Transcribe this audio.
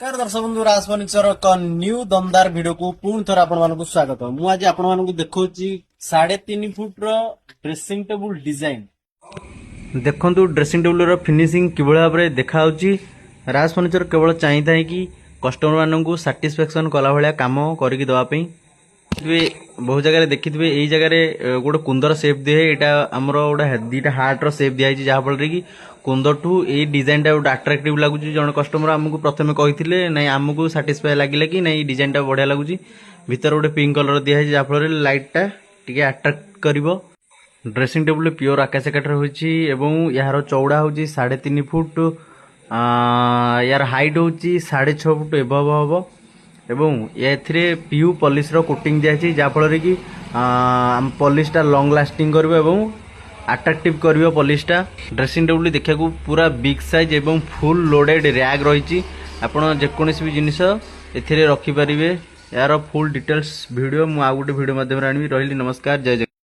नमस्कार दर्शक बंधु राज फर्निचर एक न्यू दमदार वीडियो को पुणी थर आपण स्वागत मु आज आपण देखा 3.5 फुट ड्रेसिंग टेबुल डिजाइन देखु ड्रेसिंग टेबुल फिनिशिंग कि भाव में देखा राज फर्निचर केवल चाहिए कि कस्टमर मानक साटिस्फैक्शन कला भाया कम करके देवाई बहुत जगह देखिए यही जगह गोटे कुंदर सेप दिए यहाँ आमर गोटे दीटा हार्टर सेप दिखाई जहाँफल कि कुंदर ठू ये डिजाइन टा गोटे आट्राक्टिव लगुच जन कस्टमर आमको प्रथम कही नाई आमको साटिस्फाई लगे कि नाई डिजाइन टा बढ़िया लगुच भितर गोटे पिंक कलर दिखाई जहाँफल लाइट टा टे आट्राक्ट कर ड्रेसिंग टेबुल प्योर आकाश काठर होची एवं यार चौड़ा हूँ 3.5 फुट यार हाइट हूँ 6.5 फुट एभव हम एवं एथिरे पीयू पॉलिश रो कोटिंग दिया जहाँफल कि पॉलिशटा लंग लास्टिंग कर अट्राक्टिव कर पॉलिशटा ड्रेसिंग टेबुल देखा पूरा बिग साइज एवं फुल लोडेड रैग रही आपड़ जेकोसी भी जिनस ए रखिपारे यार फुल डिटेल्स वीडियो मुझे गोटे वीडियो माध्यम आनी रही नमस्कार जय जगन्नाथ।